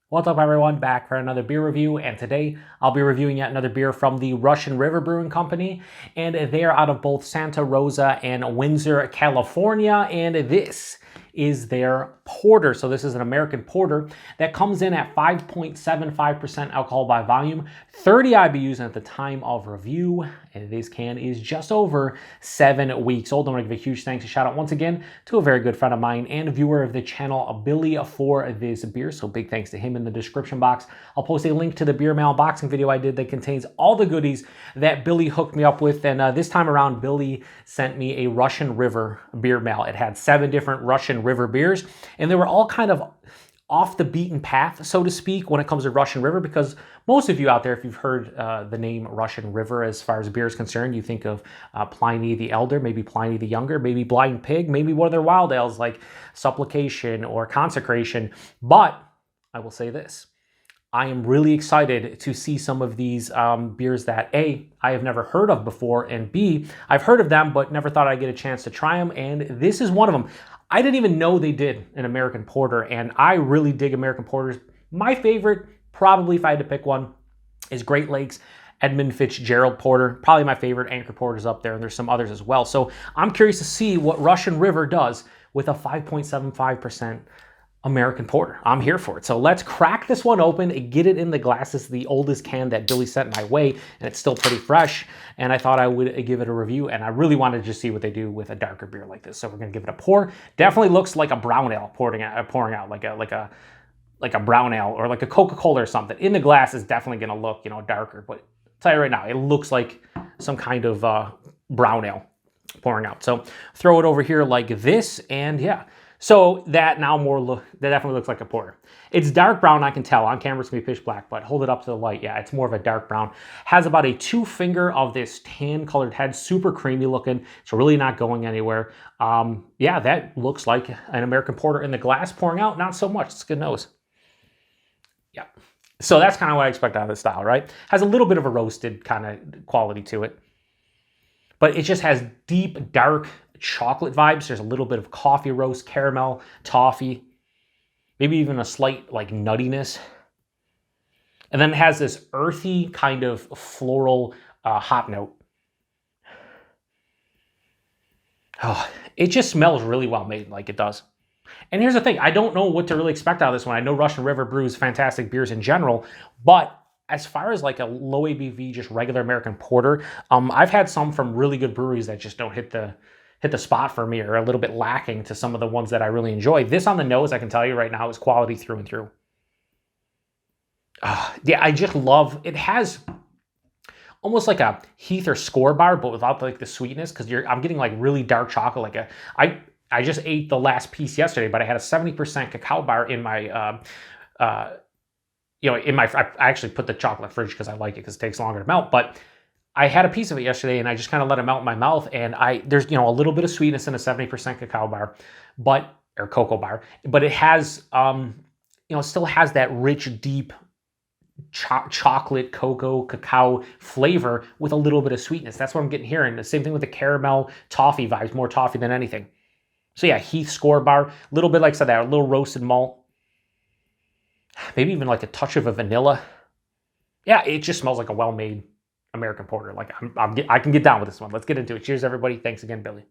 What's up everyone, back for another beer review, and today I'll be reviewing yet another beer from the Russian River Brewing Company, and they are out of both Santa Rosa and Windsor, California, and this is their porter. So this is an American porter that comes in at 5.75% alcohol by volume, 30 IBUs at the time of review, and this can is just over 7 weeks old. I want to give a huge thanks and shout out once again to a very good friend of mine and viewer of the channel, Billy, for this beer. So big thanks to him. In the description box, I'll post a link to the beer mail unboxing video I did that contains all the goodies that Billy hooked me up with. And this time around, Billy sent me a Russian River beer mail. It had 7 different Russian River beers, and they were all kind of off the beaten path, so to speak, when it comes to Russian River, because most of you out there, if you've heard the name Russian River as far as beer is concerned, you think of Pliny the Elder, maybe Pliny the Younger, maybe Blind Pig, maybe one of their wild ales like Supplication or Consecration. But I will say this, I am really excited to see some of these beers that A, I have never heard of before, and B, I've heard of them but never thought I'd get a chance to try them, and this is one of them. I didn't even know they did an American Porter, and I really dig American Porters. My favorite, probably if I had to pick one, is Great Lakes Edmund Fitzgerald Porter. Probably my favorite. Anchor Porter's up there, and there's some others as well. So I'm curious to see what Russian River does with a 5.75% American Porter. I'm here for it. So let's crack this one open and get it in the glass. This is the oldest can that Billy sent my way, and it's still pretty fresh. And I thought I would give it a review, and I really wanted to just see what they do with a darker beer like this. So we're gonna give it a pour. Definitely looks like a brown ale pouring out like a brown ale or like a Coca-Cola or something. In the glass is definitely gonna look, darker. But I'll tell you right now, it looks like some kind of brown ale pouring out. So throw it over here like this, and yeah. So that definitely looks like a porter. It's dark brown, I can tell. On camera it's gonna be pitch black, but hold it up to the light. Yeah, it's more of a dark brown. Has about a 2 finger of this tan colored head, super creamy looking. It's really not going anywhere. Yeah, that looks like an American Porter in the glass pouring out. Not so much, it's good nose. Yeah, so that's kind of what I expect out of this style, right? Has a little bit of a roasted kind of quality to it, but it just has deep, dark chocolate vibes. There's a little bit of coffee roast, caramel, toffee, maybe even a slight like nuttiness. And then it has this earthy kind of floral hop note. Oh, it just smells really well made, like it does. And here's the thing, I don't know what to really expect out of this one. I know Russian River brews fantastic beers in general, but as far as like a low ABV, just regular American Porter, I've had some from really good breweries that just don't hit the spot for me, or a little bit lacking to some of the ones that I really enjoy. This on the nose, I can tell you right now, is quality through and through. Yeah, I just love, it has almost like a Heath or Score bar, but without like the sweetness, because I'm getting like really dark chocolate. Like I just ate the last piece yesterday, but I had a 70% cacao bar in my, I actually put the chocolate in the fridge because I like it because it takes longer to melt, but I had a piece of it yesterday and I just kind of let it melt in my mouth, and there's a little bit of sweetness in a 70% cacao bar, or cocoa bar, but it has it still has that rich, deep chocolate, cocoa, cacao flavor with a little bit of sweetness. That's what I'm getting here. And the same thing with the caramel toffee vibes, more toffee than anything. So yeah, Heath Score bar, a little bit like I said, that a little roasted malt, maybe even like a touch of a vanilla. Yeah, it just smells like a well-made American Porter. Like I can get down with this one. Let's get into it. Cheers, everybody. Thanks again, Billy.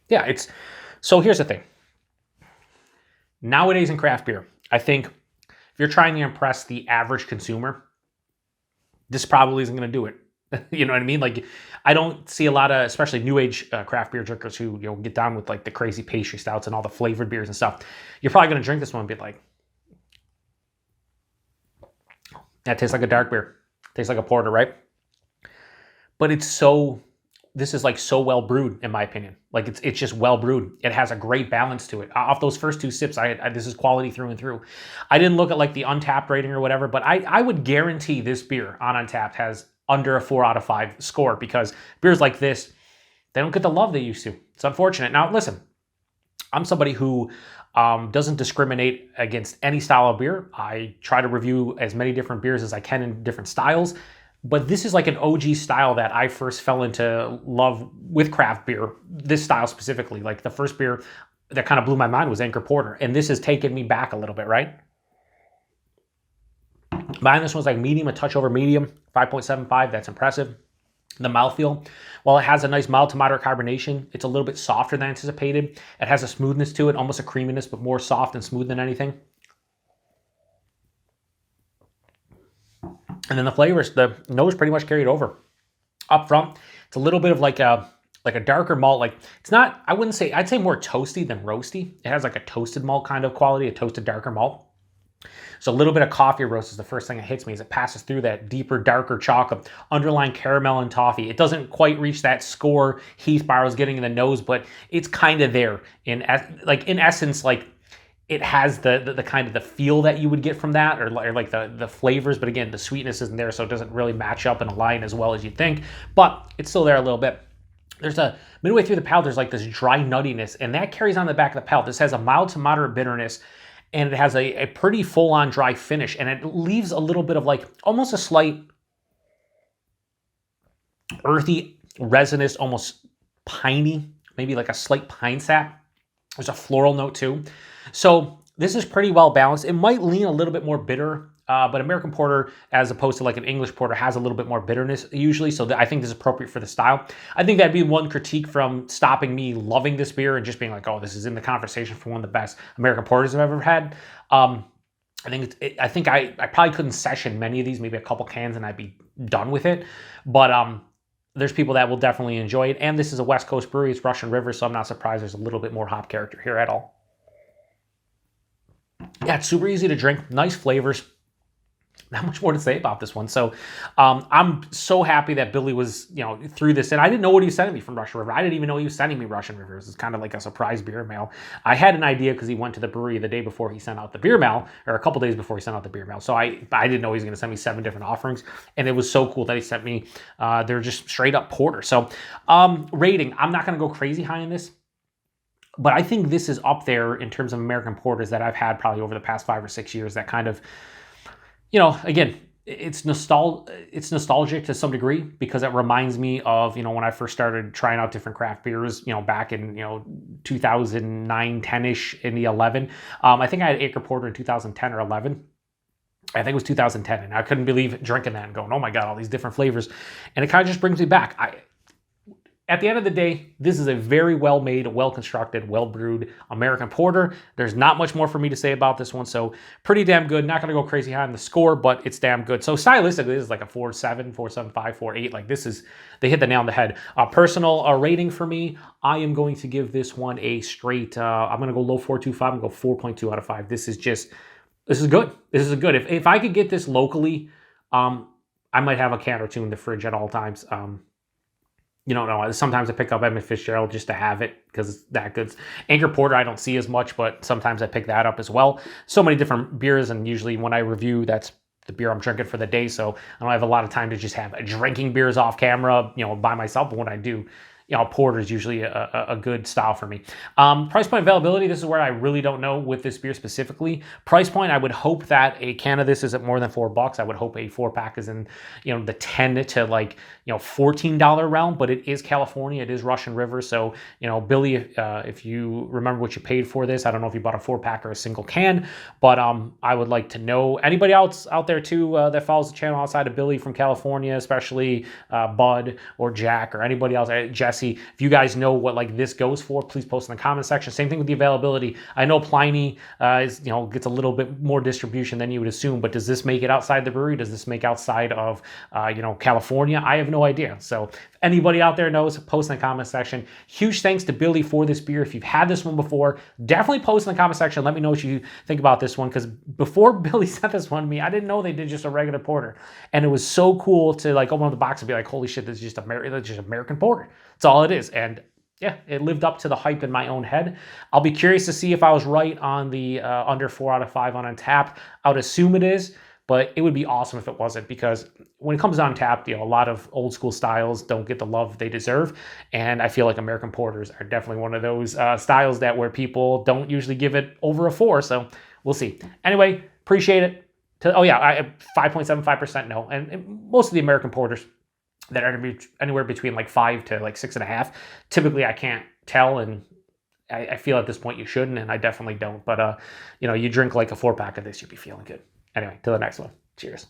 Yeah, so here's the thing. Nowadays in craft beer, I think if you're trying to impress the average consumer, this probably isn't going to do it. You know what I mean? Like, I don't see a lot of, especially new age craft beer drinkers who get down with like the crazy pastry stouts and all the flavored beers and stuff. You're probably going to drink this one and be like, that tastes like a dark beer. Tastes like a porter, right? But this is like so well brewed, in my opinion. Like it's just well brewed. It has a great balance to it. Off those first 2 sips, this is quality through and through. I didn't look at like the Untapped rating or whatever, but I would guarantee this beer on Untapped has under a 4 out of 5 score, because beers like this, they don't get the love they used to. It's unfortunate. Now listen, I'm somebody who doesn't discriminate against any style of beer. I try to review as many different beers as I can in different styles. But this is like an OG style that I first fell into love with craft beer, this style specifically. Like the first beer that kind of blew my mind was Anchor Porter, and this has taken me back a little bit, right? Mine, this one's like medium, a touch over medium, 5.75, that's impressive. The mouthfeel, while it has a nice mild to moderate carbonation, it's a little bit softer than anticipated. It has a smoothness to it, almost a creaminess, but more soft and smooth than anything. And then the flavors, the nose pretty much carried over. Up front, it's a little bit of like a darker malt. Like it's not, I wouldn't say, I'd say more toasty than roasty. It has like a toasted malt kind of quality, a toasted darker malt. So a little bit of coffee roast is the first thing that hits me as it passes through that deeper, darker chocolate, underlying caramel and toffee. It doesn't quite reach that score Heath Bar was getting in the nose, but it's kind of there. In essence, like it has the kind of the feel that you would get from that, or like the flavors. But again, the sweetness isn't there, so it doesn't really match up and align as well as you'd think. But it's still there a little bit. There's a midway through the palate, there's like this dry nuttiness, and that carries on the back of the palate. This has a mild to moderate bitterness, and it has a pretty full-on dry finish, and it leaves a little bit of like almost a slight earthy, resinous, almost piney, maybe like a slight pine sap. There's a floral note too. So this is pretty well balanced. It might lean a little bit more bitter, but American Porter, as opposed to like an English Porter, has a little bit more bitterness usually. So I think this is appropriate for the style. I think that'd be one critique from stopping me loving this beer and just being like, oh, this is in the conversation for one of the best American Porters I've ever had. I think I probably couldn't session many of these, maybe a couple cans, and I'd be done with it. But there's people that will definitely enjoy it. And this is a West Coast brewery. It's Russian River, so I'm not surprised there's a little bit more hop character here at all. Yeah, it's super easy to drink. Nice flavors. Not much more to say about this one. So I'm so happy that Billy was, through this. And I didn't know what he was sending me from Russian River. I didn't even know he was sending me Russian River. It's kind of like a surprise beer mail. I had an idea because he went to the brewery the day before he sent out the beer mail, or a couple days before he sent out the beer mail. So I didn't know he was going to send me 7 different offerings. And it was so cool that he sent me, they're just straight up porter. So rating, I'm not going to go crazy high in this. But I think this is up there in terms of American porters that I've had probably over the past 5 or 6 years that kind of, again, it's nostalgic to some degree because it reminds me of, when I first started trying out different craft beers, back in, 2009, 10-ish, in the 11. I think I had Acre Porter in 2010 or 11. I think it was 2010, and I couldn't believe drinking that and going, oh my God, all these different flavors. And it kind of just brings me back. At the end of the day, this is a very well-made, well-constructed, well-brewed American Porter. There's not much more for me to say about this one, so pretty damn good. Not going to go crazy high on the score, but it's damn good. So stylistically, this is like a 4.7, 4.75, 4.8. Like they hit the nail on the head. Personal rating for me, I am going to give this one a straight, I'm going to go low 4.25. I'm going to go 4.2 out of 5. This is good. This is good. If I could get this locally, I might have a can or two in the fridge at all times. You don't know. Sometimes I pick up Edmund Fitzgerald just to have it because it's that good. Anchor Porter I don't see as much, but sometimes I pick that up as well. So many different beers, and usually when I review, that's the beer I'm drinking for the day. So I don't have a lot of time to just have drinking beers off camera, by myself. But when I do, porter is usually a good style for me. Price point availability, this is where I really don't know with this beer specifically. Price point, I would hope that a can of this isn't more than $4. I would hope a 4-pack is in, the 10 to like, $14 realm, but it is California. It is Russian River. So, Billy, if you remember what you paid for this, I don't know if you bought a 4-pack or a single can, but I would like to know. Anybody else out there too that follows the channel outside of Billy from California, especially Bud or Jack or anybody else, Jesse, if you guys know what like this goes for, please post in the comment section. Same thing with the availability. I know Pliny is gets a little bit more distribution than you would assume, but does this make it outside the brewery? Does this make outside of California? I have no idea. So if anybody out there knows, post in the comment section. Huge thanks to Billy for this beer. If you've had this one before, definitely post in the comment section. Let me know what you think about this one, because before Billy sent this one to me, I didn't know they did just a regular porter, and it was so cool to like open up the box and be like, holy shit, this is just American Porter. That's all it is. And yeah, it lived up to the hype in my own head. I'll be curious to see if I was right on the under 4 out of 5 on Untappd. I would assume it is, but it would be awesome if it wasn't, because when it comes to Untappd, a lot of old school styles don't get the love they deserve. And I feel like American Porters are definitely one of those styles that where people don't usually give it over a 4. So we'll see. Anyway, appreciate it. Oh yeah, 5.75%, no. And most of the American porters that are anywhere between like 5 to like 6.5, typically I can't tell, and I feel at this point you shouldn't, and I definitely don't. But you drink like a 4-pack of this, you'll be feeling good. Anyway, till the next one. Cheers.